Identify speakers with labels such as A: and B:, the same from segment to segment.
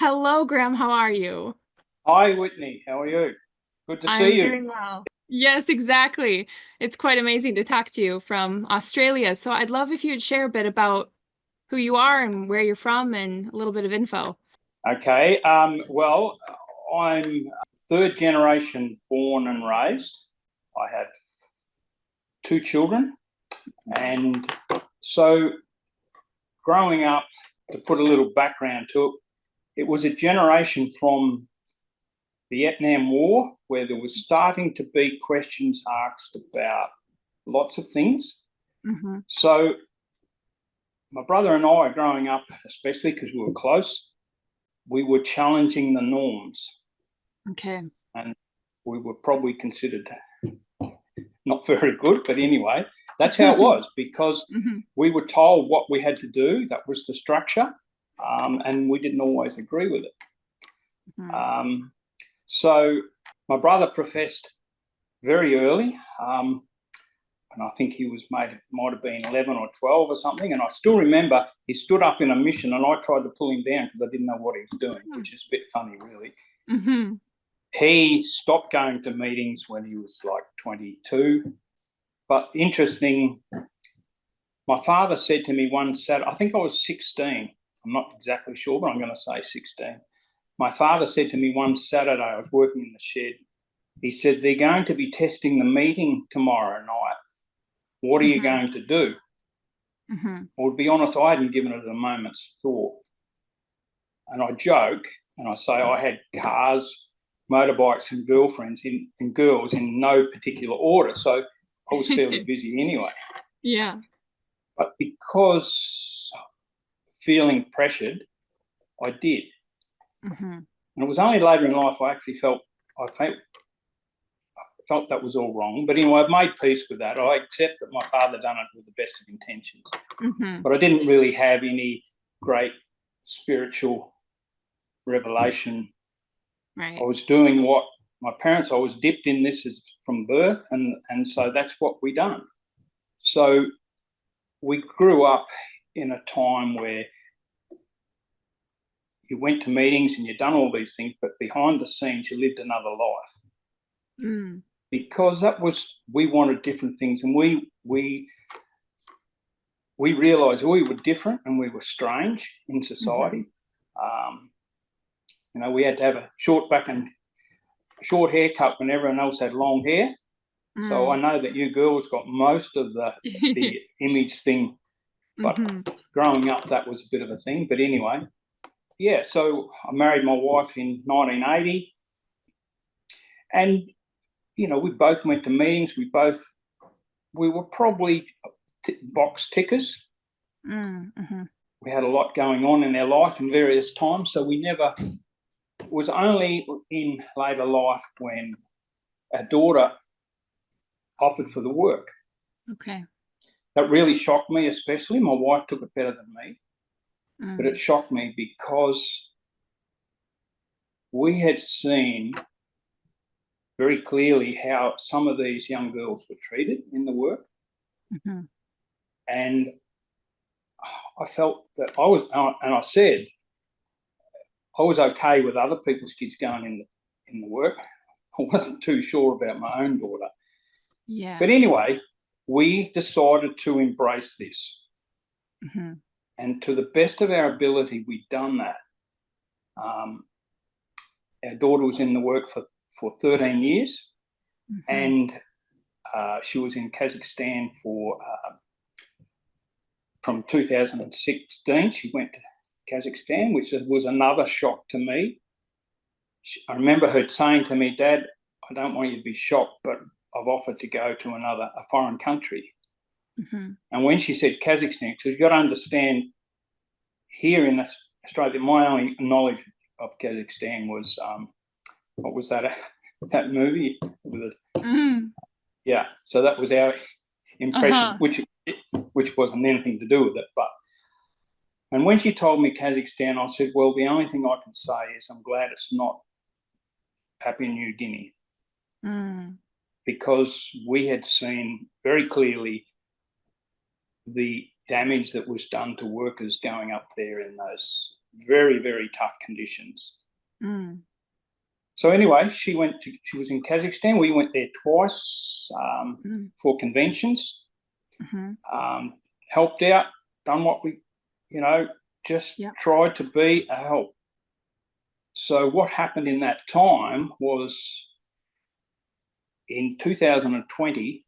A: Hello, Graham. How are you?
B: Hi, Whitney. How are you? Good to see
A: I'm
B: you.
A: doing well. Yes, exactly. It's quite amazing to talk to you from Australia. So I'd love if you'd share a bit about who you are and where you're from and a little bit of info.
B: Okay. Well, I'm third generation born and raised. I have two children. And so growing up, to put a little background to it, it was a generation from the Vietnam War where there was starting to be questions asked about lots of things.
A: Hmm.
B: So my brother and I, growing up, especially because we were close, we were challenging the norms,
A: Okay.
B: and we were probably considered not very good. But anyway, that's how it was because
A: Hmm.
B: we were told what we had to do. That was the structure, and we didn't always agree with it.
A: Hmm.
B: Um, so my brother professed very early. And I think he was might have been 11 or 12 or something. And I still remember he stood up in a mission and I tried to pull him down because I didn't know what he was doing, which is a bit funny, really.
A: Hmm.
B: He stopped going to meetings when he was like 22. But interesting, my father said to me one Saturday, I think I was 16. I'm not exactly sure, but I'm going to say 16. My father said to me one Saturday, I was working in the shed. He said, they're going to be testing the meeting tomorrow night. What are you
A: Hmm.
B: going to do?
A: Hmm.
B: Well, to be honest, I hadn't given it a moment's thought. And I joke and I say I had cars, motorbikes, and girlfriends and girls in no particular order. So I was fairly busy anyway.
A: Yeah.
B: But because feeling pressured, I did.
A: Hmm.
B: And it was only later in life I actually felt that was all wrong. But anyway, I've made peace with that. I accept that my father done it with the best of intentions.
A: Hmm.
B: But I didn't really have any great spiritual revelation. I
A: Right.
B: was doing what my parents, I was dipped in this as from birth, and so that's what we done. So we grew up in a time where you went to meetings and you done all these things, but behind the scenes you lived another life
A: Mm.
B: because that was we wanted different things, and we realised we were different and we were strange in
A: Hmm.
B: society. Um, we had to have a short haircut when everyone else had long hair. So I
A: Mm.
B: know that you girls got most of the image thing, but
A: Hmm.
B: growing up that was a bit of a thing. But anyway, yeah. So I married my wife in 1980, and we both went to meetings. We were probably box tickers.
A: Hmm.
B: We had a lot going on in our life in various times, so we never. It was only in later life when our daughter offered for the work.
A: Okay.
B: That really shocked me, especially. My wife took it better than me, but it
A: Mm.
B: shocked me because we had seen very clearly how some of these young girls were treated in the work.
A: Hmm.
B: And I felt that I was, and I said, I was okay with other people's kids going in the work. I wasn't too sure about my own daughter. But
A: Yeah.
B: anyway, we decided to embrace this.
A: Hmm.
B: And to the best of our ability, we'd done that. Um, our daughter was in the work for 13 years,
A: Hmm.
B: and she was in Kazakhstan from 2016. She went to Kazakhstan, which was another shock to me. I remember her saying to me, Dad, I don't want you to be shocked, but I've offered to go to a foreign country.
A: Hmm.
B: And when she said Kazakhstan, because you've got to understand, here in Australia, my only knowledge of Kazakhstan was what was that? That movie with
A: Mm.
B: yeah. So that was our impression,
A: Uh-huh.
B: which wasn't anything to do with it. But and when she told me Kazakhstan, I said, well, the only thing I can say is I'm glad it's not Papua New Guinea
A: Mm.
B: because we had seen very clearly the damage that was done to workers going up there in those very, very tough conditions.
A: Mm.
B: So anyway, she was in Kazakhstan. We went there twice for conventions, helped out, done what we, just tried to be a help. So what happened in that time was in 2020,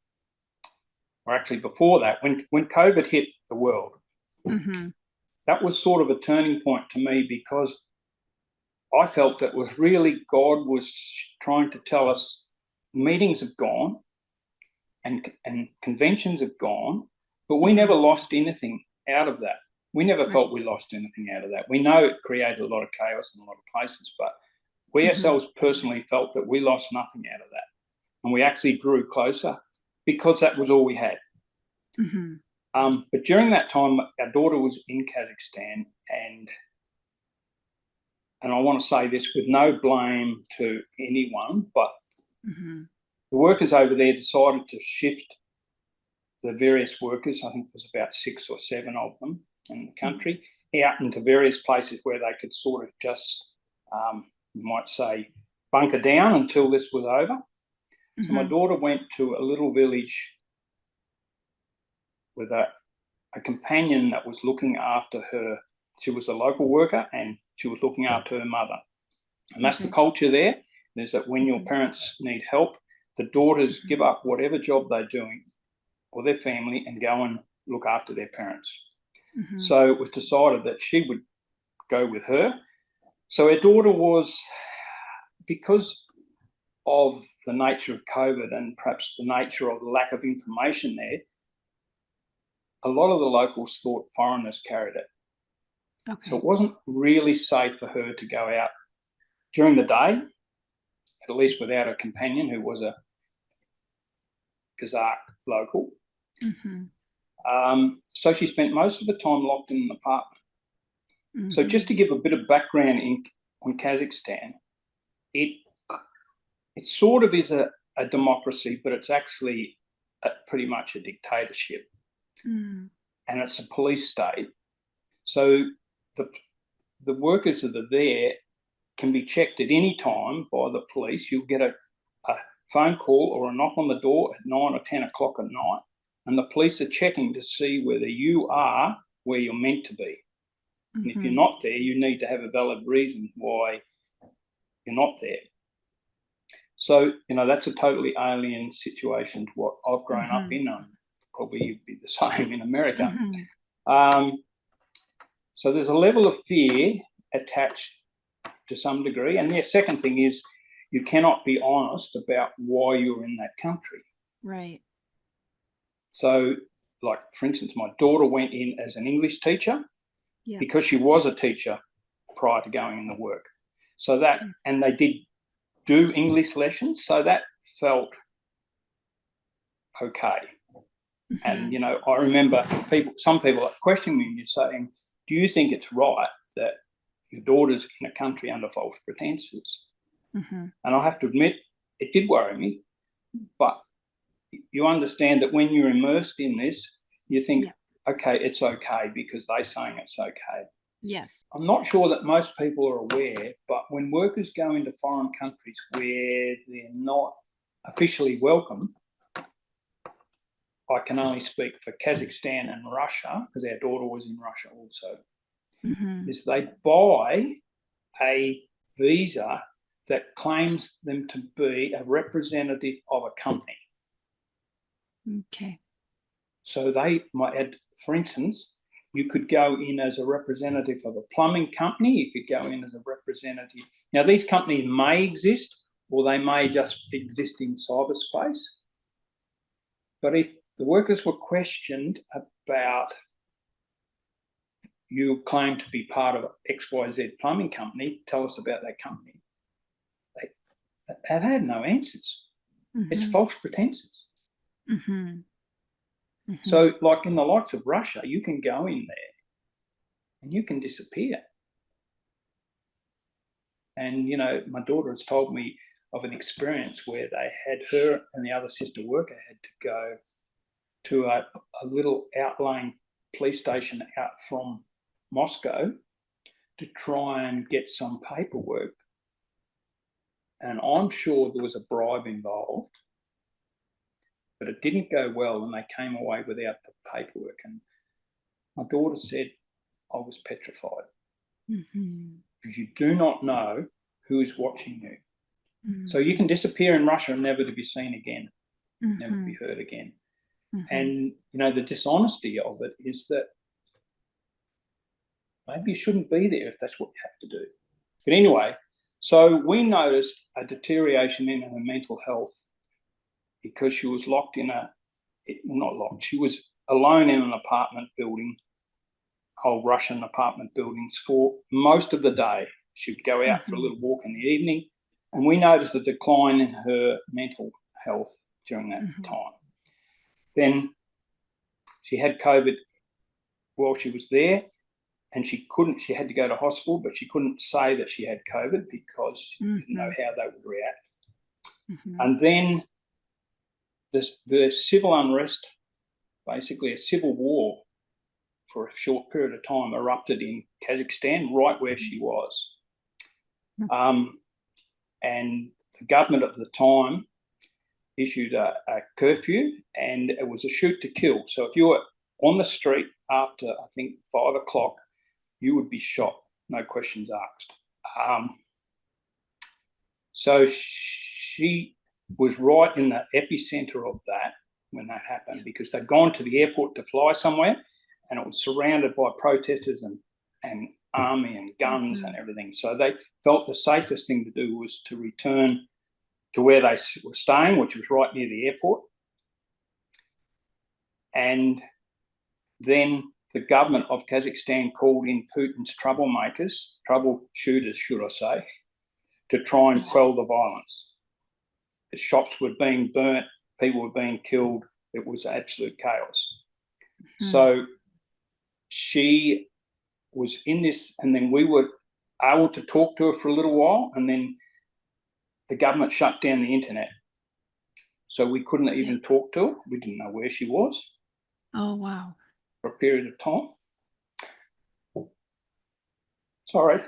B: or actually before that, when COVID hit the world, that was sort of a turning point to me, because I felt that was really God was trying to tell us meetings have gone and conventions have gone, but we never lost anything out of that. We never felt we lost anything out of that. We know it created a lot of chaos in a lot of places, but we ourselves personally felt that we lost nothing out of that. And we actually grew closer because that was all we had. But during that time, our daughter was in Kazakhstan, and I want to say this with no blame to anyone, but the workers over there decided to shift the various workers, I think there was about 6 or 7 of them in the country, out into various places where they could sort of just, you might say, bunker down until this was over. So my daughter went to a little village with a companion that was looking after her. She was a local worker and she was looking after her mother. And that's the culture there, is that when your parents need help, the daughters give up whatever job they're doing or their family and go and look after their parents. So it was decided that she would go with her. So our daughter was, because of the nature of COVID and perhaps the nature of the lack of information there, a lot of the locals thought foreigners carried it. So it wasn't really safe for her to go out during the day, at least without a companion who was a Kazakh local. So she spent most of the time locked in an apartment. So just to give a bit of background on Kazakhstan, it sort of is a democracy, but it's actually pretty much a dictatorship. And it's a police state. So the workers that are there can be checked at any time by the police. You'll get a phone call or a knock on the door at 9 or 10 o'clock at night, and the police are checking to see whether you are where you're meant to be. And if you're not there, you need to have a valid reason why you're not there. So, that's a totally alien situation to what I've grown up in. Probably you'd be the same in America. So there's a level of fear attached to some degree. And the second thing is you cannot be honest about why you're in that country.
A: Right.
B: So, like, for instance, my daughter went in as an English teacher because she was a teacher prior to going in the work. So that, and they did do English lessons, so that felt okay. And, I remember some people are questioning me and saying, do you think it's right that your daughter's in a country under false pretenses? And I have to admit, it did worry me, but you understand that when you're immersed in this, you think, okay, it's okay because they're saying it's okay.
A: Yes.
B: I'm not sure that most people are aware, but when workers go into foreign countries where they're not officially welcome, I can only speak for Kazakhstan and Russia, because our daughter was in Russia also, is they buy a visa that claims them to be a representative of a company.
A: Okay.
B: So they might add, for instance, you could go in as a representative of a plumbing company. You could go in as a representative. Now, these companies may exist or they may just exist in cyberspace. But if the workers were questioned about you claim to be part of XYZ plumbing company, tell us about that company, they have had no answers. It's false pretenses. So, like in the likes of Russia, you can go in there and you can disappear. And, my daughter has told me of an experience where they had her and the other sister worker had to go to a little outlying police station out from Moscow to try and get some paperwork. And I'm sure there was a bribe involved, but it didn't go well and they came away without the paperwork. And my daughter said, I was petrified because you do not know who is watching you. So you can disappear in Russia and never to be seen again, never to be heard again. And, the dishonesty of it is that maybe you shouldn't be there if that's what you have to do. But anyway, so we noticed a deterioration in her mental health because she was locked in not locked, she was alone in an apartment building, old Russian apartment buildings, for most of the day. She would go out for a little walk in the evening, and we noticed a decline in her mental health during that time. Then she had COVID while she was there, and she had to go to hospital, but she couldn't say that she had COVID because she didn't know how they would react. And then the civil unrest, basically a civil war for a short period of time, erupted in Kazakhstan, right where she was. And the government at the time issued a curfew, and it was a shoot to kill. So if you were on the street after, I think, 5 o'clock, you would be shot, no questions asked. So she was right in the epicenter of that when that happened, because they'd gone to the airport to fly somewhere, and it was surrounded by protesters and army and guns and everything. So they felt the safest thing to do was to return to where they were staying, which was right near the airport. And then the government of Kazakhstan called in Putin's troubleshooters, should I say, to try and quell the violence. The shops were being burnt, people were being killed. It was absolute chaos. So she was in this, and then we were able to talk to her for a little while, and then the government shut down the internet. So we couldn't even talk to her. We didn't know where she was.
A: Oh, wow.
B: For a period of time. Sorry.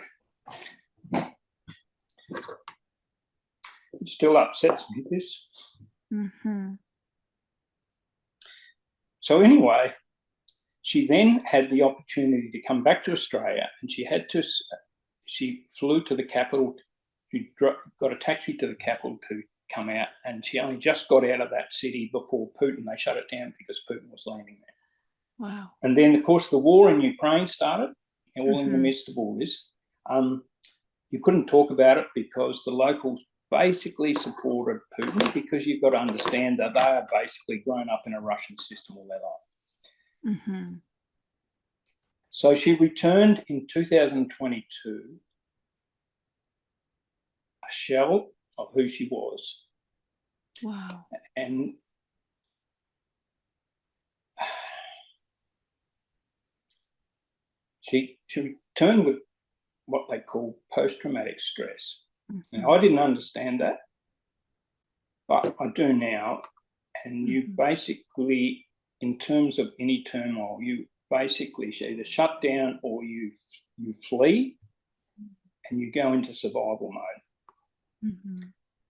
B: It still upsets me, this. So anyway, she then had the opportunity to come back to Australia, and she flew to the capital. She got a taxi to the capital to come out, and she only just got out of that city before Putin. They shut it down because Putin was landing there.
A: Wow.
B: And then, of course, the war in Ukraine started, and all in the midst of all this. You couldn't talk about it because the locals basically supported Putin, because you've got to understand that they are basically grown up in a Russian system all their life. So she returned in 2022, a shell of who she was.
A: Wow.
B: And she returned with what they call post-traumatic stress. And I didn't understand that, but I do now. And you basically, in terms of any turmoil, you basically either shut down or you flee, and you go into survival mode.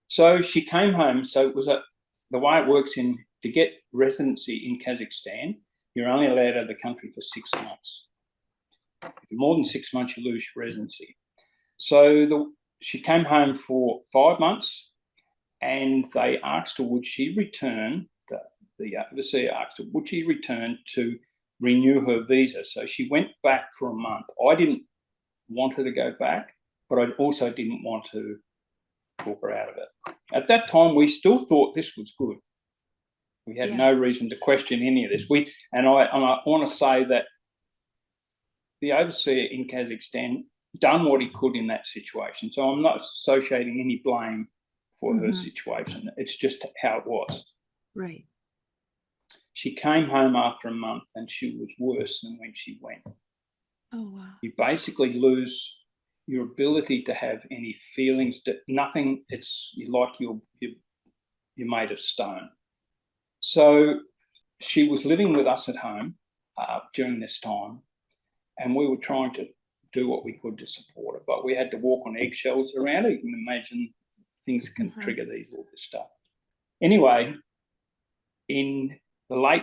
B: So she came home. So it was the way it works to get residency in Kazakhstan, you're only allowed out of the country for 6 months. If you're more than 6 months, you lose your residency. So she came home for 5 months, and they asked her, would she return, the overseer asked her, would she return to renew her visa? So she went back for a month. I didn't want her to go back, but I also didn't want to talk her out of it. At that time, we still thought this was good. We had no reason to question any of this. I want to say that the overseer in Kazakhstan done what he could in that situation. So I'm not associating any blame for her situation. It's just how it was.
A: Right.
B: She came home after a month, and she was worse than when she went.
A: Oh, wow.
B: You basically lose your ability to have any feelings, nothing. It's like you're made of stone. So she was living with us at home during this time, and we were trying to do what we could to support her. But we had to walk on eggshells around her. You can imagine things can trigger all this stuff. Anyway, in the late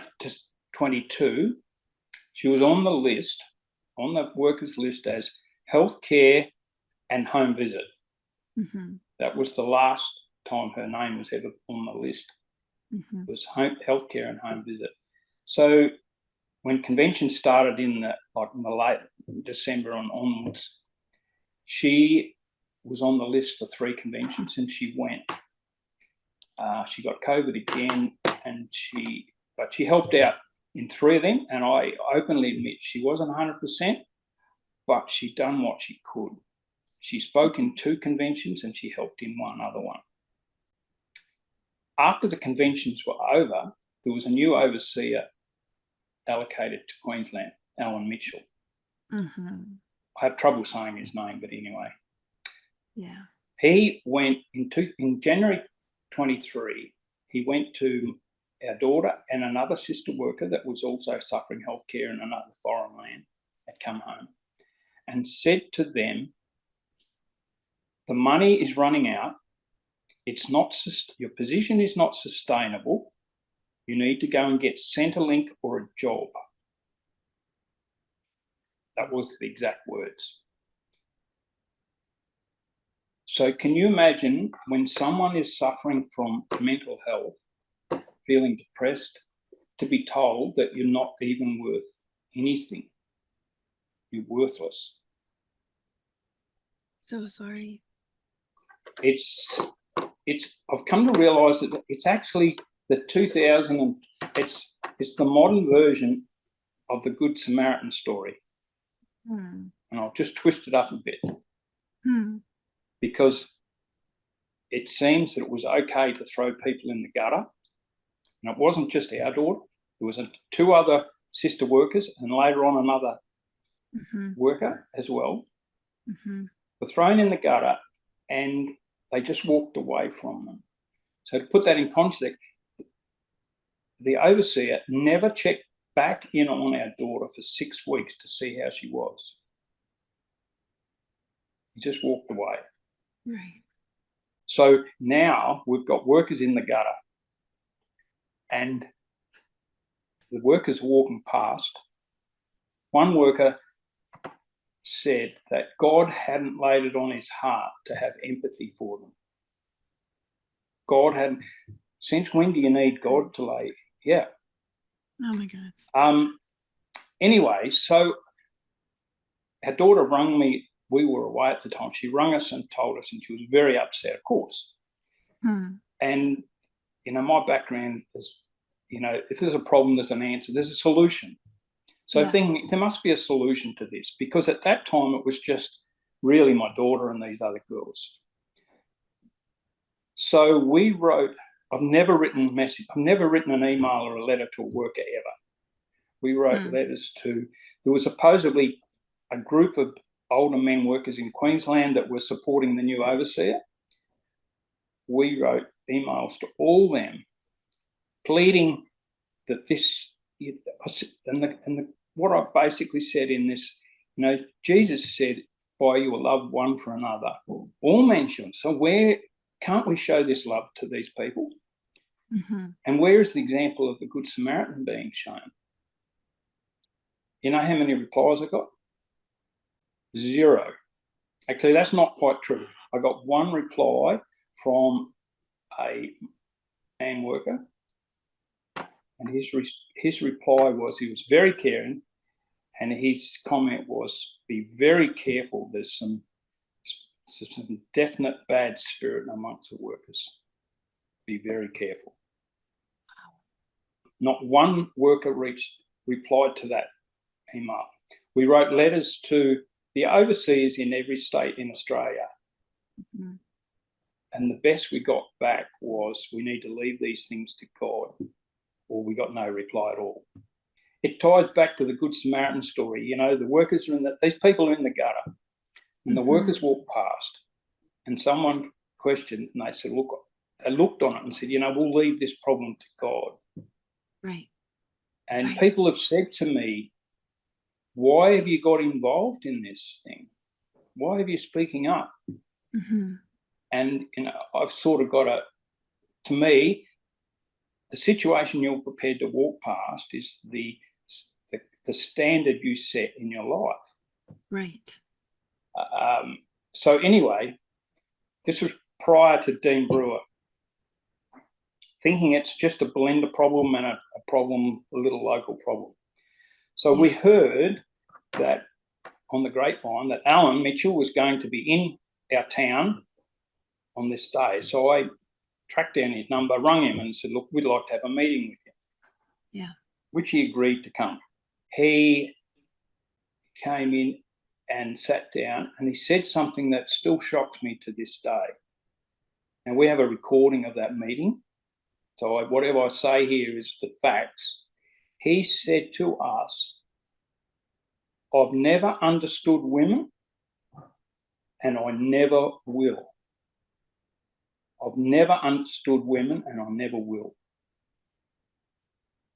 B: 22, she was on the list, on the workers' list as healthcare and home visit. That was the last time her name was ever on the list. It was healthcare and home visit. So when convention started in the late December and onwards, she was on the list for 3 conventions and she went. She got COVID again, but she helped out in 3 of them, and I openly admit she wasn't 100%, but she done what she could. She spoke in 2 conventions and she helped in one other one. After the conventions were over, there was a new overseer allocated to Queensland, Alan Mitchell. I have trouble saying his name, but anyway.
A: Yeah.
B: He went in January 23, he went to our daughter and another sister worker that was also suffering healthcare in another foreign land, had come home, and said to them, the money is running out. It's not, your position is not sustainable. You need to go and get Centrelink or a job. That was the exact words. So can you imagine when someone is suffering from mental health, feeling depressed, to be told that you're not even worth anything? You're worthless.
A: So sorry.
B: I've come to realise that it's actually the 2000, it's the modern version of the Good Samaritan story. And I'll just twist it up a bit. Because it seems that it was okay to throw people in the gutter. And it wasn't just our daughter. There was 2 other sister workers and later on another worker as well. Were thrown in the gutter and they just walked away from them. So to put that in context, the overseer never checked back in on our daughter for 6 weeks to see how she was. He just walked away.
A: Right.
B: So now we've got workers in the gutter and the workers are walking past. One worker said that God hadn't laid it on his heart to have empathy for them. God hadn't. Since when do you need God to lay? Yeah.
A: Oh my God.
B: Anyway, so our daughter rang me. We were away at the time. She rang us and told us, and she was very upset, of course. And, my background is, if there's a problem, there's an answer, there's a solution. So there must be a solution to this, because at that time it was just really my daughter and these other girls. So we wrote, I've never written an email or a letter to a worker ever. We wrote letters to, there was supposedly a group of older men workers in Queensland that were supporting the new overseer. We wrote emails to all them, pleading that this, what I basically said in this, Jesus said, by your love one for another, all men should. So where can't we show this love to these people? And where is the example of the Good Samaritan being shown? You know how many replies I got? 0. Actually, that's not quite true. I got 1 reply from a man worker, and his reply was he was very caring, and his comment was, be very careful. There's some definite bad spirit amongst the workers. Be very careful. Not 1 worker replied to that email. We wrote letters to the overseers in every state in Australia. And the best we got back was, we need to leave these things to God, or we got no reply at all. It ties back to the Good Samaritan story. The workers are these people are in the gutter, and the workers walk past, and someone questioned, and they said, they looked on it and said, we'll leave this problem to God.
A: Right.
B: And people have said to me, why have you got involved in this thing? why have you speaking up?
A: Mm-hmm.
B: And, I've sort of got to me, the situation you're prepared to walk past is the standard you set in your life.
A: Right.
B: So anyway, this was prior to Dean Brewer, thinking it's just a blender problem and a little local problem. So we heard that on the grapevine that Alan Mitchell was going to be in our town on this day. So I tracked down his number, rung him and said, look, we'd like to have a meeting with you.
A: Yeah.
B: Which he agreed to come. He came in and sat down and he said something that still shocks me to this day. And we have a recording of that meeting. So whatever I say here is the facts. He said to us, I've never understood women and I never will. I've never understood women and I never will.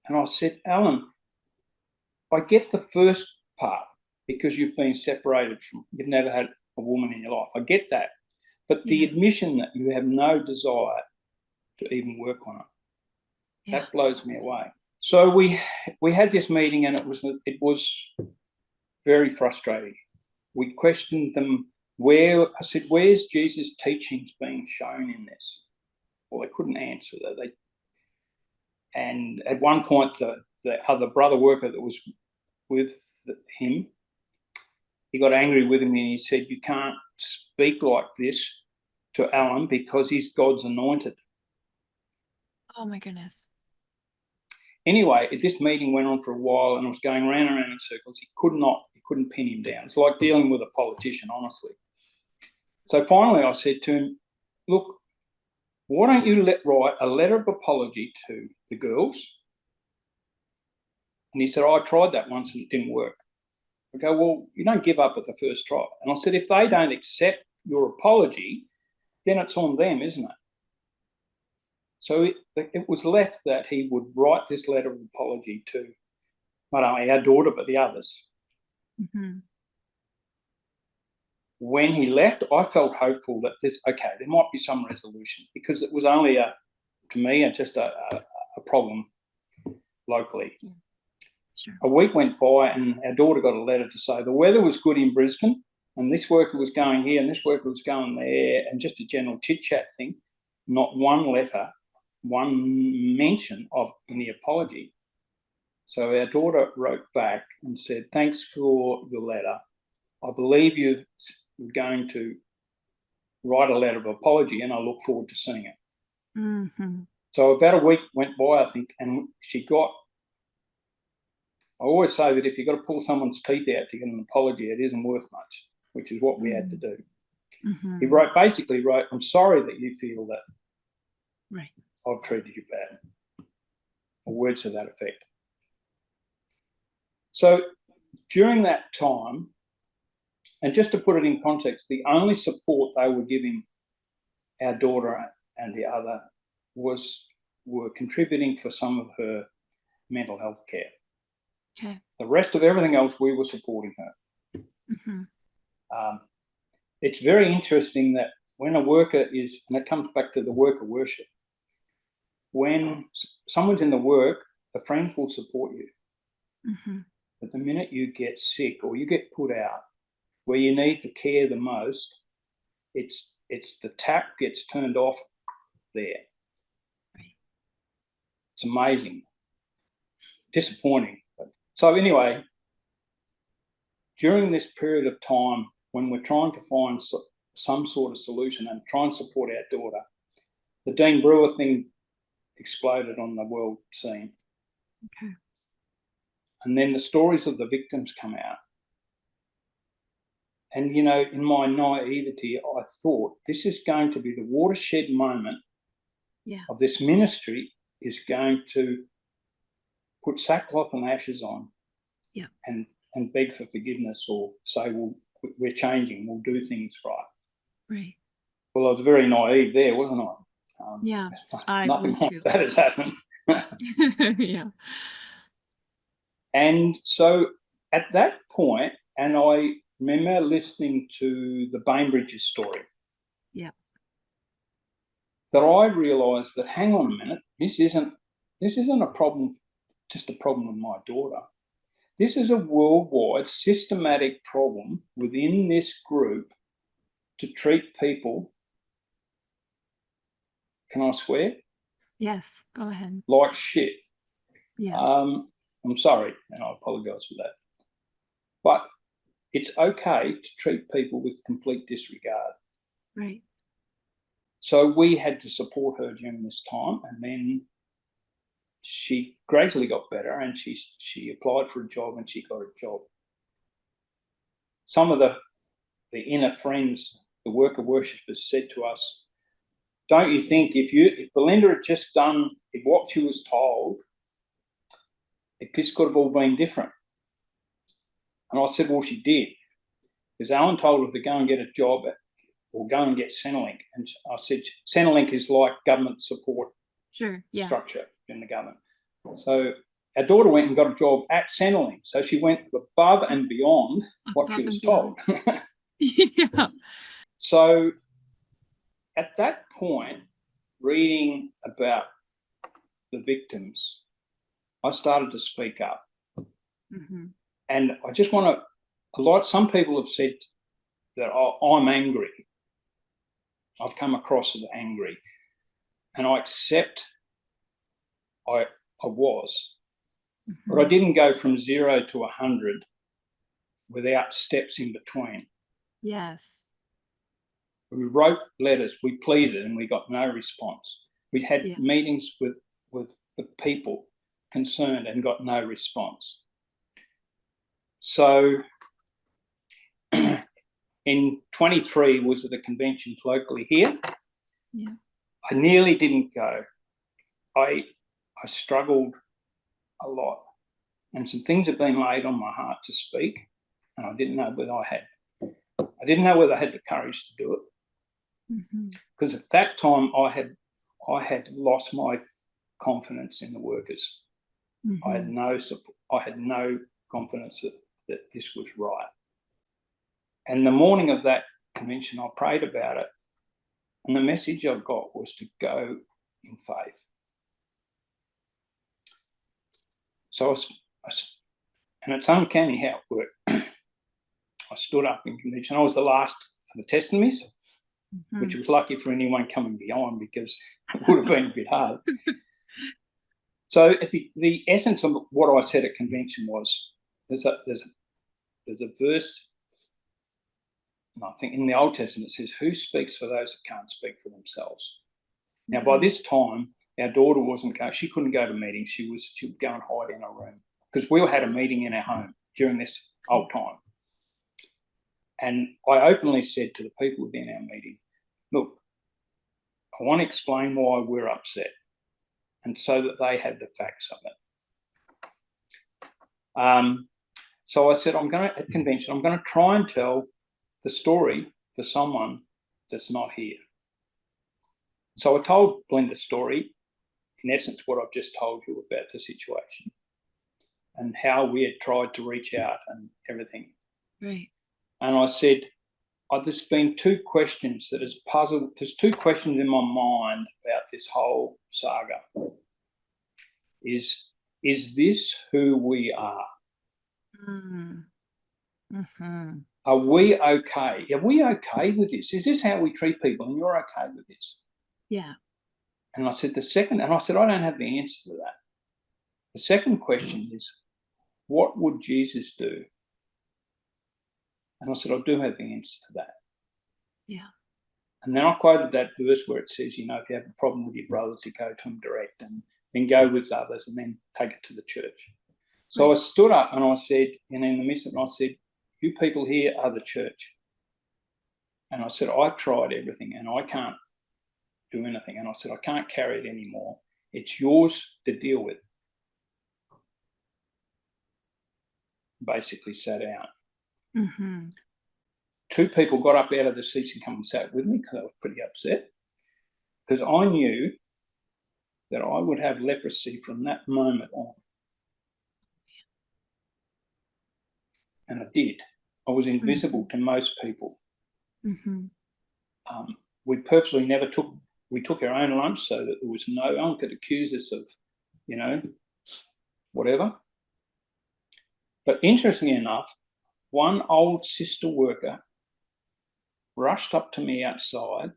B: And I said, Alan, I get the first part because you've been separated you've never had a woman in your life. I get that. But the admission that you have no desire to even work on it, that blows me away. So we had this meeting and it was very frustrating. We questioned them. I said, where's Jesus' teachings being shown in this? Well, they couldn't answer that. And at one point, the other brother worker that was with him, he got angry with him and he said, you can't speak like this to Alan because he's God's anointed.
A: Oh my goodness.
B: Anyway, this meeting went on for a while and it was going round and round in circles. He couldn't pin him down. It's like dealing with a politician, honestly. So finally I said to him, look, why don't you write a letter of apology to the girls? And he said, I tried that once and it didn't work. I go, well, you don't give up at the first try. And I said, if they don't accept your apology, then it's on them, isn't it? So it was left that he would write this letter of apology to not only our daughter, but the others.
A: Mm-hmm.
B: When he left, I felt hopeful that there might be some resolution because it was only just a problem locally.
A: Yeah. Sure.
B: A week went by and our daughter got a letter to say the weather was good in Brisbane and this worker was going here and this worker was going there and just a general chit-chat thing, not one letter, one mention of any apology. So our daughter wrote back and said, thanks for your letter. I believe you're going to write a letter of apology and I look forward to seeing it.
A: Mm-hmm.
B: So about a week went by, I think, and I always say that if you've got to pull someone's teeth out to get an apology, it isn't worth much, which is what we had to do.
A: Mm-hmm.
B: He basically wrote, I'm sorry that you feel that I've treated you bad, or words to that effect. So during that time, and just to put it in context, the only support they were giving our daughter and the other were contributing for some of her mental health care.
A: Okay.
B: The rest of everything else, we were supporting her.
A: Mm-hmm.
B: It's very interesting that when a worker is, and it comes back to the worker worship, when someone's in the work, the friends will support you.
A: Mm-hmm.
B: But the minute you get sick or you get put out, where you need the care the most, it's the tap gets turned off there.
A: Right.
B: It's amazing. Disappointing. So anyway, during this period of time when we're trying to find some sort of solution and try and support our daughter, the Dean Brewer thing exploded on the world scene.
A: Okay.
B: And then the stories of the victims come out. And, in my naivety, I thought this is going to be the watershed moment of this ministry is going to put sackcloth and ashes on and beg for forgiveness or say, well, we're changing, we'll do things right.
A: Right.
B: Well, I was very naive there, wasn't I?
A: I
B: nothing
A: was
B: like
A: too.
B: that has happened.
A: Yeah.
B: And so at that point, and I remember listening to the Bainbridge's story.
A: Yeah.
B: That I realised that, hang on a minute, this isn't a problem, just a problem with my daughter. This is a worldwide systematic problem within this group to treat people, can I swear?
A: Yes, go ahead.
B: Like shit.
A: Yeah.
B: I'm sorry, and I apologise for that. But it's okay to treat people with complete disregard.
A: Right.
B: So we had to support her during this time, and then she gradually got better, and she applied for a job and she got a job. Some of the inner friends, the worker worshippers, said to us, don't you think if Belinda had just done what she was told, this could have all been different? And I said, well, she did. Because Alan told her to go and get a job or go and get Centrelink. And I said, Centrelink is like government support structure in the government. So our daughter went and got a job at Centrelink. So she went above and beyond what she was told.
A: Yeah.
B: So at that point, reading about the victims, I started to speak up.
A: Mm-hmm.
B: And I just want to, some people have said that I'm angry. I've come across as angry. And I accept I was. Mm-hmm. But I didn't go from 0 to 100 without steps in between.
A: Yes.
B: We wrote letters, we pleaded, and we got no response. We had meetings with the people concerned and got no response. So in 23 was at the conventions locally here.
A: Yeah.
B: I nearly didn't go. I struggled a lot, and some things have been laid on my heart to speak, and I didn't know whether I had the courage to do it. Because at that time I had lost my confidence in the workers. I had no support. I had no confidence that this was right. And the morning of that convention, I prayed about it, and the message I got was to go in faith. So and it's uncanny how it worked. I stood up in convention. I was the last for the testimonies, which was lucky for anyone coming behind, because it would have been a bit hard. So the essence of what I said at convention was, there's a verse, and I think in the Old Testament it says, who speaks for those that can't speak for themselves? Now, by this time, our daughter she couldn't go to meetings. She would go and hide in her room, because we had a meeting in our home during this whole time. And I openly said to the people within our meeting, look, I want to explain why we're upset, and so that they had the facts of it. So I said, at convention, I'm going to try and tell the story for someone that's not here. So I told Belinda's story, in essence, what I've just told you about the situation and how we had tried to reach out and everything. Right. And I said, there's been two questions that has puzzled. There's two questions in my mind about this whole saga. Is this who we are? Mm-hmm. Are we okay? Are we okay with this? Is this how we treat people? And you're okay with this? Yeah. And I said, I don't have the answer to that. The second question is, what would Jesus do? And I said, I do have the answer to that. Yeah. And then I quoted that verse where it says, if you have a problem with your brother, to go to him direct, and then go with others, and then take it to the church. So I stood up and I said, and in the midst of it, I said, you people here are the church. And I said, I've tried everything and I can't do anything. And I said, I can't carry it anymore. It's yours to deal with. Basically sat down. Mm-hmm. Two people got up out of the seats and come and sat with me, because I was pretty upset, because I knew that I would have leprosy from that moment on. And I did. I was invisible to most people.
A: Mm-hmm.
B: We purposely never took, we took our own lunch so that there was no one could accuse us of, you know, whatever. But interestingly enough, one old sister worker rushed up to me outside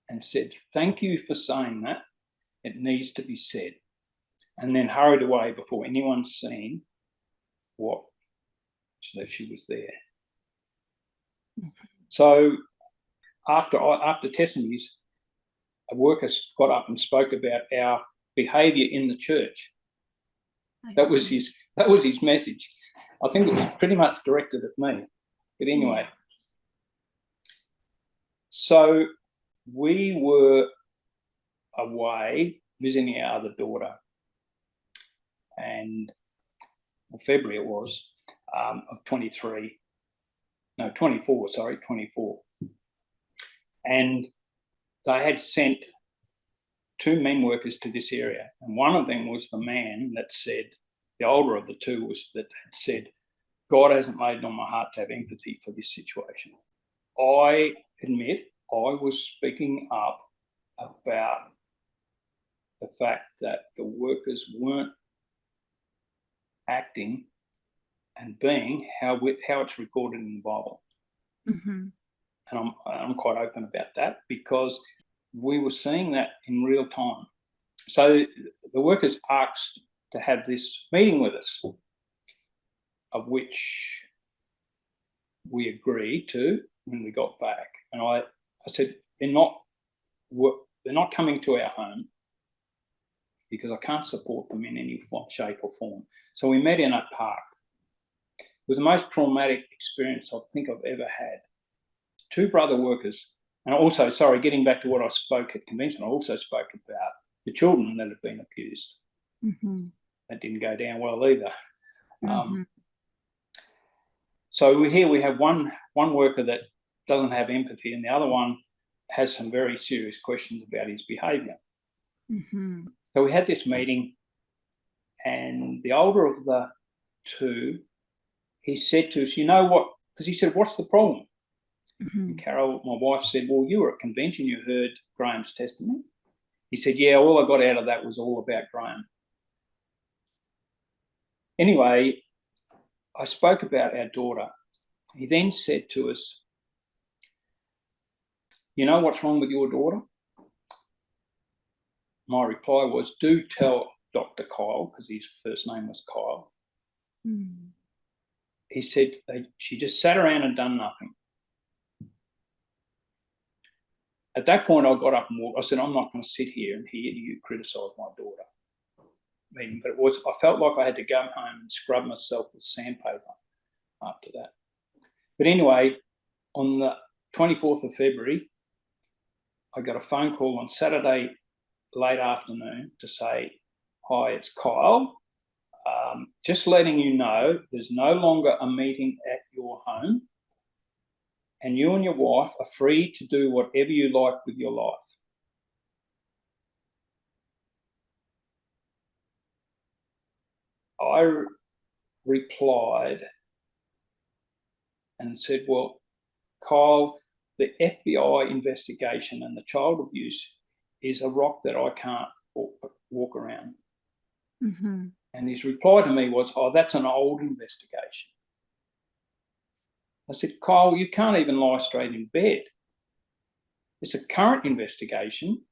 B: and said, "Thank you for saying that. It needs to be said." And then hurried away before anyone's seen what, so she was there. So after testimonies, a worker got up and spoke about our behaviour in the church. That was his message. I think it was pretty much directed at me. But anyway, so we were away visiting our other daughter, and February it was, of 24, and they had sent 2 men workers to this area, and one of them was the man that said, the older of the two was that had said, "God hasn't laid it on my heart to have empathy for this situation." I admit I was speaking up about the fact that the workers weren't acting and being how it's recorded in the Bible.
A: Mm-hmm.
B: And I'm quite open about that because we were seeing that in real time. So the workers asked to have this meeting with us, of which we agreed to when we got back. And I said, they're not coming to our home because I can't support them in any shape or form. So we met in a park. It was the most traumatic experience I think I've ever had. 2 brother workers, and also, sorry, getting back to what I spoke at convention, I also spoke about the children that had been abused.
A: Mm-hmm.
B: That didn't go down well either.
A: Mm-hmm.
B: So here we have one worker that doesn't have empathy, and the other one has some very serious questions about his behaviour.
A: Mm-hmm.
B: So we had this meeting, and the older of the 2, he said to us, "You know what?" Because he said, "What's the problem?"
A: Mm-hmm.
B: And Carol, my wife, said, "Well, you were at convention, you heard Graham's testimony." He said, "Yeah, all I got out of that was all about Graham." Anyway, I spoke about our daughter. He then said to us, "You know what's wrong with your daughter?" My reply was, "Do tell Dr. Kyle," because his first name was Kyle.
A: Mm-hmm.
B: He said, "She just sat around and done nothing." At that point, I got up and walked. I said, "I'm not going to sit here and hear you criticise my daughter." But I felt like I had to go home and scrub myself with sandpaper after that. But anyway, on the 24th of February, I got a phone call on Saturday late afternoon to say, "Hi, it's Kyle. Just letting you know there's no longer a meeting at your home, and you and your wife are free to do whatever you like with your life." I replied and said, "Well, Kyle, the FBI investigation and the child abuse is a rock that I can't walk around."
A: Mm-hmm.
B: And his reply to me was, "Oh, that's an old investigation." I said, "Kyle, you can't even lie straight in bed. It's a current investigation,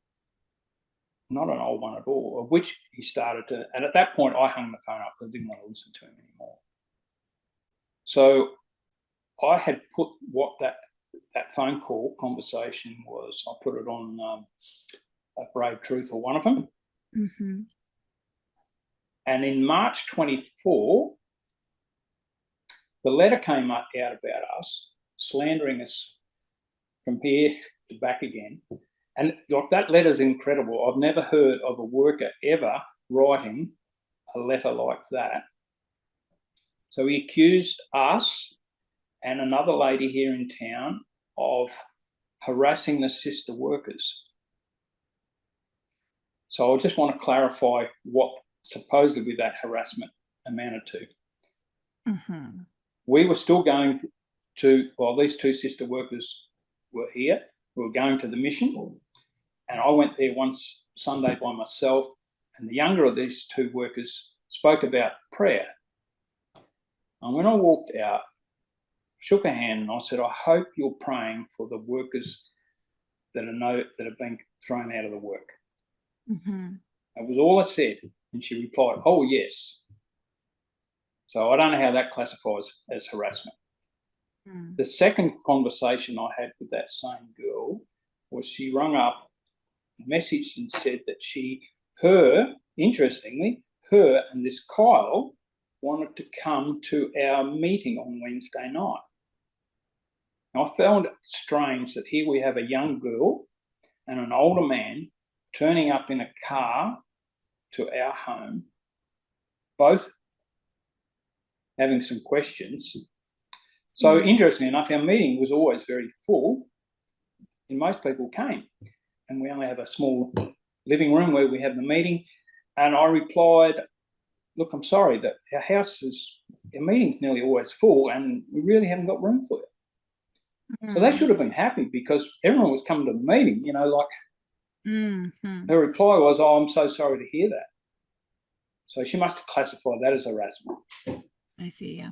B: not an old one at all," of which he started to, and at that point I hung the phone up because I didn't want to listen to him anymore. So I had put what that phone call conversation was, I put it on A Brave Truth, or one of them.
A: Mm-hmm.
B: And in March 24, the letter came out about us, slandering us from here to back again. And like, that letter's incredible. I've never heard of a worker ever writing a letter like that. So he accused us and another lady here in town of harassing the sister workers. So I just want to clarify what supposedly that harassment amounted to.
A: Mm-hmm.
B: we were still going to, well, these two sister workers were here. We were going to the mission, and I went there once Sunday by myself, and the younger of these two workers spoke about prayer. And when I walked out, shook a hand, and I said, I hope you're praying for the workers that have been thrown out of the work.
A: Mm-hmm.
B: That was all I said. And she replied, oh, yes. So I don't know how that classifies as harassment.
A: Mm.
B: The second conversation I had with that same girl was she rung up, messaged and said that interestingly, her and this Kyle wanted to come to our meeting on Wednesday night. Now, I found it strange that here we have a young girl and an older man turning up in a car to our home, both having some questions. So interestingly enough, our meeting was always very full, and most people came. And we only have a small living room where we have the meeting. And I replied, look, I'm sorry that our meeting's nearly always full, and we really haven't got room for you. So they should have been happy because everyone was coming to the meeting, Her reply was, oh, I'm so sorry to hear that. So she must have classified that as harassment.
A: I see, yeah.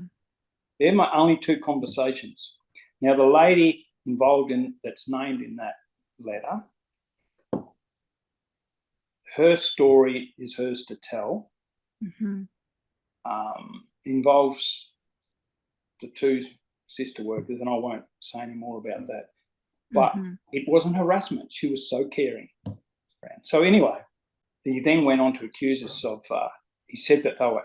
B: They're my only two conversations. Now, the lady involved that's named in that letter, her story is hers to tell.
A: Mm-hmm.
B: Involves the two sister workers, and I won't say any more about that. But it wasn't harassment. She was so caring. So anyway, he then went on to accuse us of, he said that they were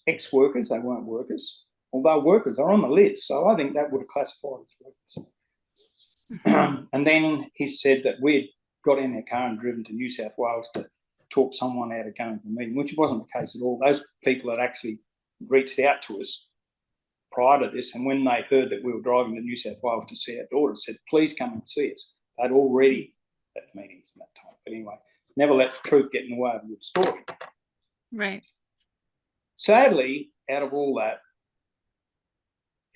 B: ex-workers, they weren't workers. Although workers are on the list, so I think that would have classified as workers. And then he said that we'd got in our car and driven to New South Wales to talk someone out of going to the meeting, which wasn't the case at all. Those people had actually reached out to us prior to this, and when they heard that we were driving to New South Wales to see our daughter, said, please come and see us. They'd already left meetings at that time. But anyway, never let the truth get in the way of a good story.
A: Right.
B: Sadly, out of all that,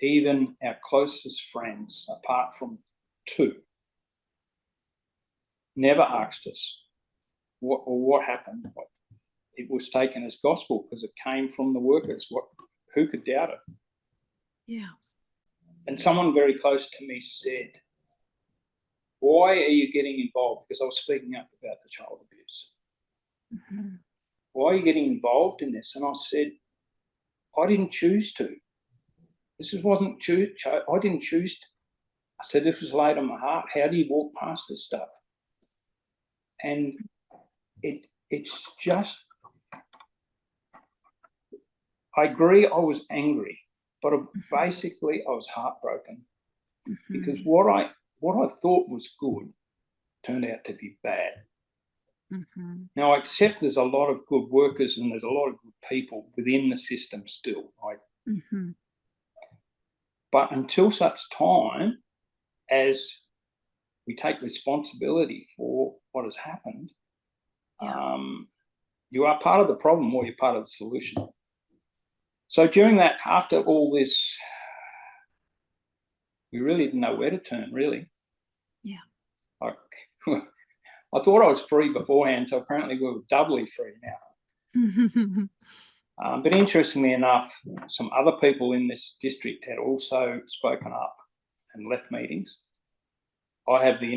B: even our closest friends, apart from two, never asked us what happened. It was taken as gospel because it came from the workers. Who could doubt it?
A: Yeah.
B: And someone very close to me said, why are you getting involved? Because I was speaking up about the child abuse.
A: Mm-hmm.
B: Why are you getting involved in this? And I said, I didn't choose to. Wasn't I didn't choose to. I said, this was laid on my heart. How do you walk past this stuff? And it's just, I agree I was angry, but basically I was heartbroken because what I thought was good turned out to be bad. Now, I accept there's a lot of good workers and there's a lot of good people within the system still, right? But until such time as we take responsibility for what has happened, you are part of the problem or you're part of the solution. So during that, after all this, we really didn't know where to turn, really.
A: Yeah.
B: I thought I was free beforehand, so apparently we were doubly free now. But interestingly enough, some other people in this district had also spoken up and left meetings. We have the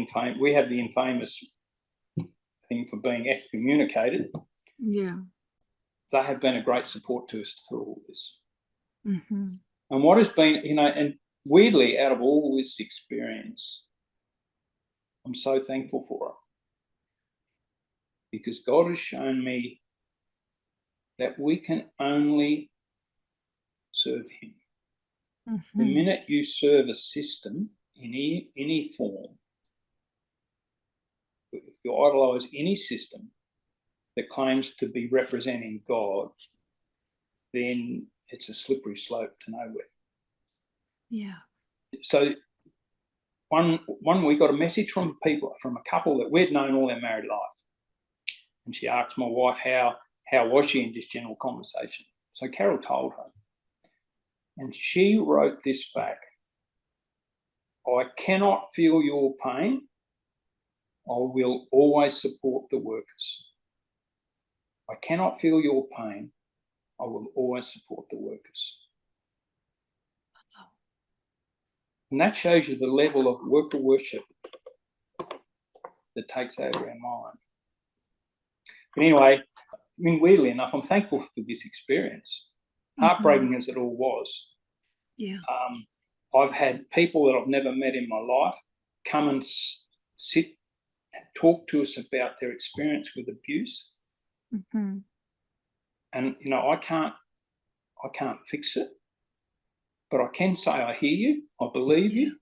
B: infamous thing for being excommunicated.
A: Yeah.
B: They have been a great support to us through all this. And what has been, and weirdly, out of all this experience, I'm so thankful for it. Because God has shown me that we can only serve him. The minute you serve a system in any form, if you idolize any system that claims to be representing God, then it's a slippery slope to nowhere.
A: Yeah.
B: So one we got a message from a couple that we'd known all their married life. And she asked my wife how was she in just general conversation. So Carol told her. And she wrote this back: I cannot feel your pain. I will always support the workers. I cannot feel your pain. I will always support the workers. And that shows you the level of worker worship that takes over our mind. But anyway, I mean, weirdly enough, I'm thankful for this experience. Heartbreaking as it all was.
A: Yeah.
B: I've had people that I've never met in my life come and sit and talk to us about their experience with abuse. And you know, I can't fix it, but I can say I hear you, I believe you,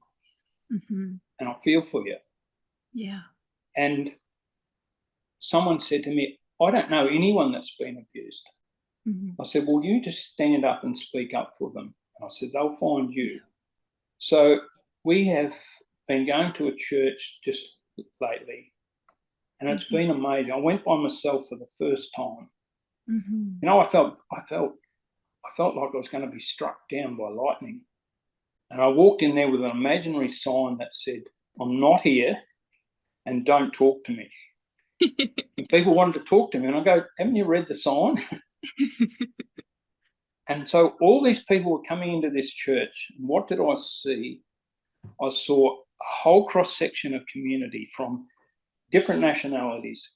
B: and I feel for you.
A: Yeah.
B: And someone said to me, I don't know anyone that's been abused. I said, well, you just stand up and speak up for them. And I said, they'll find you. Yeah. So we have been going to a church just lately, and it's been amazing. I went by myself for the first time. You know, I felt like I was going to be struck down by lightning. And I walked in there with an imaginary sign that said, I'm not here and don't talk to me. And people wanted to talk to me, and I go, haven't you read the sign? And so all these people were coming into this church. And what did I see? I saw a whole cross-section of community from different nationalities,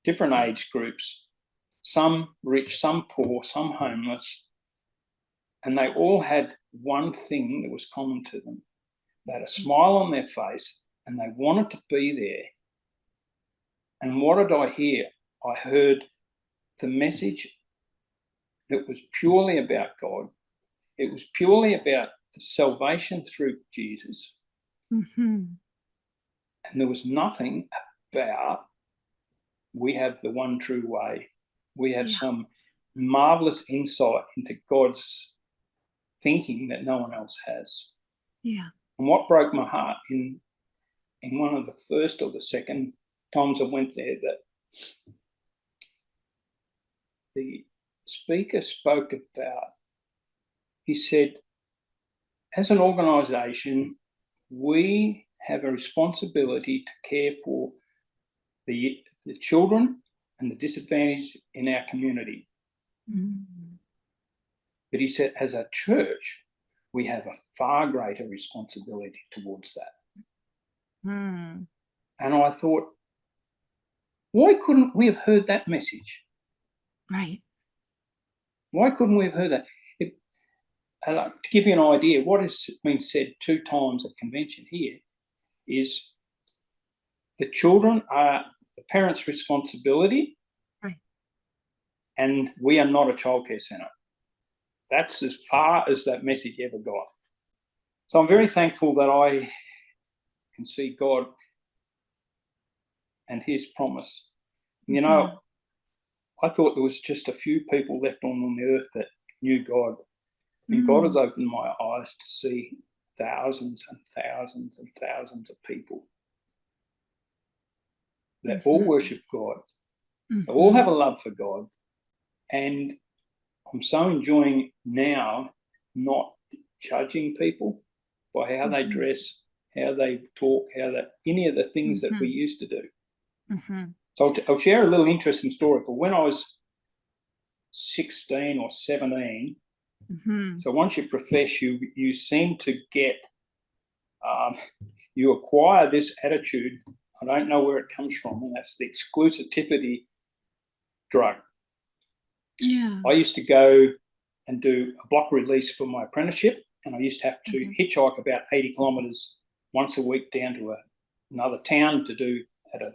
B: different age groups, some rich, some poor, some homeless. And they all had one thing that was common to them. They had a smile on their face and they wanted to be there. And what did I hear? I heard the message that was purely about God. It was purely about the salvation through Jesus. And there was nothing about we have the one true way. We have some marvelous insight into God's thinking that no one else has. Yeah. And what broke my heart in one of the first or the second times I went there, that the speaker spoke about, he said, as an organisation, we have a responsibility to care for the children and the disadvantaged in our community. But he said, as a church, we have a far greater responsibility towards that. And I thought, why couldn't we have heard that message? Right. Why couldn't we have heard that? To give you an idea, what has been said 2 times at convention here is the children are the parents' responsibility, right, and we are not a childcare centre. That's as far as that message ever got. So I'm very thankful that I can see God and his promise. You know, I thought there was just a few people left on the earth that knew God. And God has opened my eyes to see thousands and thousands and thousands of people that all worship God. They all have a love for God. And I'm so enjoying now not judging people by how they dress, how they talk, any of the things that we used to do. So I'll share a little interesting story. For when I was 16 or 17, so once you profess, you seem to get, you acquire this attitude. I don't know where it comes from, and that's the exclusivity drug. Yeah. I used to go and do a block release for my apprenticeship, and I used to have to hitchhike about 80 kilometres once a week down to another town to do at a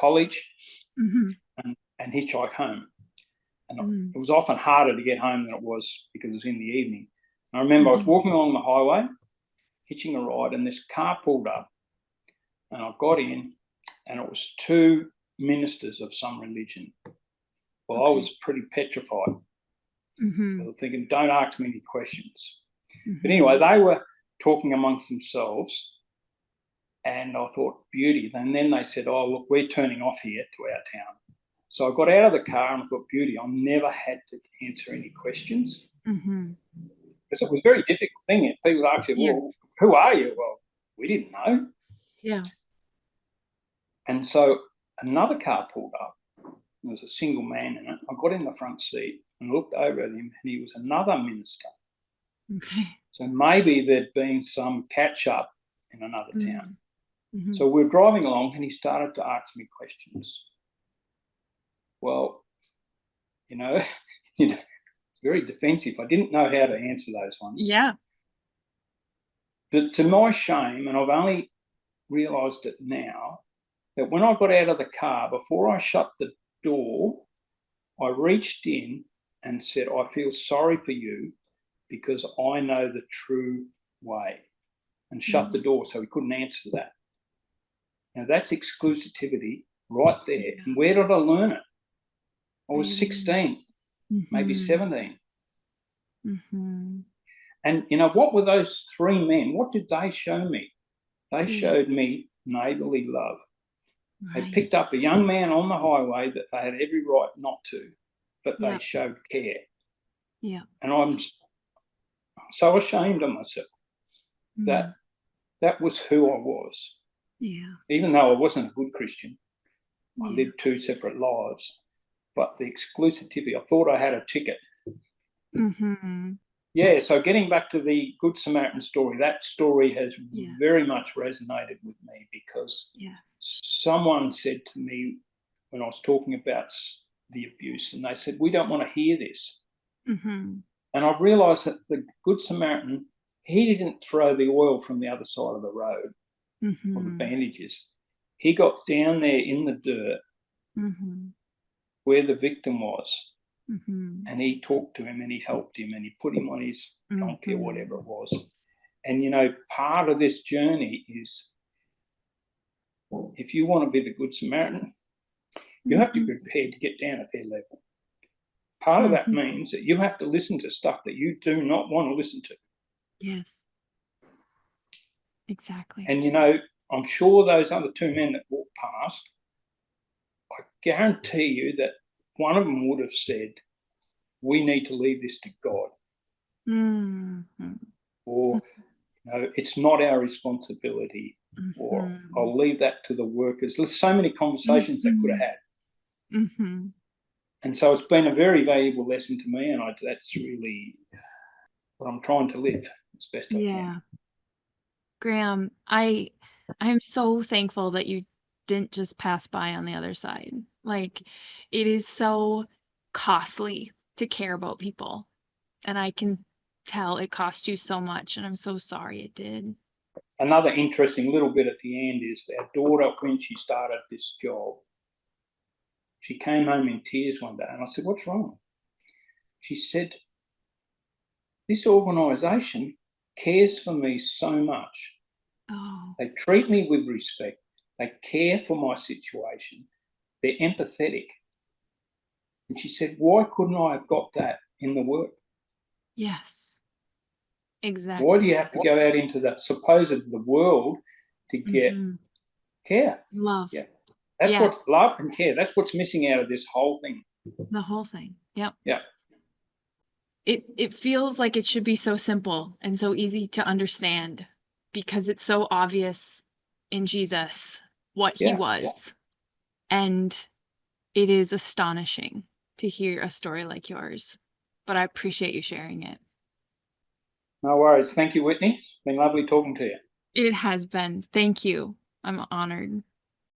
B: college, and hitchhike home. And it was often harder to get home than it was because it was in the evening. And I remember I was walking along the highway, hitching a ride, and this car pulled up, and I got in, and it was 2 ministers of some religion. Well, I was pretty petrified. I was thinking, don't ask me any questions. But anyway, they were talking amongst themselves, and I thought, beauty. And then they said, oh, look, we're turning off here to our town. So I got out of the car and I thought, beauty, I never had to answer any questions. because it was a very difficult thing. If people ask you, well, who are you? Well, we didn't know.
A: Yeah.
B: And so another car pulled up. There was a single man in it. I got in the front seat and looked over at him, and he was another minister.
A: Okay.
B: So maybe there'd been some catch up in another town.
A: Mm-hmm.
B: So we're driving along, and he started to ask me questions. Well, it's very defensive. I didn't know how to answer those ones.
A: Yeah.
B: But to my shame, and I've only realised it now, that when I got out of the car, before I shut the door, I reached in and said, I feel sorry for you because I know the true way, and shut the door so he couldn't answer that. Now that's exclusivity right there. Yeah. And where did I learn it? I was 16, maybe 17.
A: Mm-hmm.
B: And, what were those three men? What did they show me? They showed me neighbourly love. Right. They picked up a young man on the highway that they had every right not to, but they showed care.
A: Yeah.
B: And I'm so ashamed of myself that was who I was.
A: Yeah. Even
B: though I wasn't a good Christian, I lived two separate lives. But the exclusivity, I thought I had a ticket.
A: Mm-hmm.
B: Yeah, so getting back to the Good Samaritan story, that story has very much resonated with me because someone said to me when I was talking about the abuse, and they said, we don't want to hear this.
A: Mm-hmm.
B: And I've realised that the Good Samaritan, he didn't throw the oil from the other side of the road or the bandages. He got down there in the dirt where the victim was. Mm-hmm. And he talked to him and he helped him and he put him on his donkey or whatever it was. And, part of this journey is if you want to be the Good Samaritan, you have to be prepared to get down at their level. Part of that means that you have to listen to stuff that you do not want to listen to.
A: Yes. Exactly.
B: And, I'm sure those other two men that walked past, I guarantee you that one of them would have said, we need to leave this to God. Mm-hmm. Or, it's not our responsibility. Or I'll leave that to the workers. There's so many conversations that could have had. Mm-hmm. And so it's been a very valuable lesson to me, and that's really what I'm trying to live as best I can.
A: Graham, I'm so thankful that you didn't just pass by on the other side. Like, it is so costly to care about people. And I can tell it cost you so much, and I'm so sorry it did.
B: Another interesting little bit at the end is our daughter, when she started this job, she came home in tears one day, and I said, what's wrong? She said, this organisation cares for me so much. Oh. They treat me with respect. They care for my situation. They're empathetic. And she said, why couldn't I have got that in the work?
A: Yes, exactly.
B: Why do you have to go out into the world to get care?
A: Love.
B: Yeah. That's what love and care. That's what's missing out of this whole thing.
A: The whole thing. Yep.
B: Yeah.
A: It feels like it should be so simple and so easy to understand because it's so obvious in Jesus what he was. Yeah. And it is astonishing to hear a story like yours. But I appreciate you sharing it.
B: No worries. Thank you, Whitney. It's been lovely talking to you.
A: It has been. Thank you. I'm honored.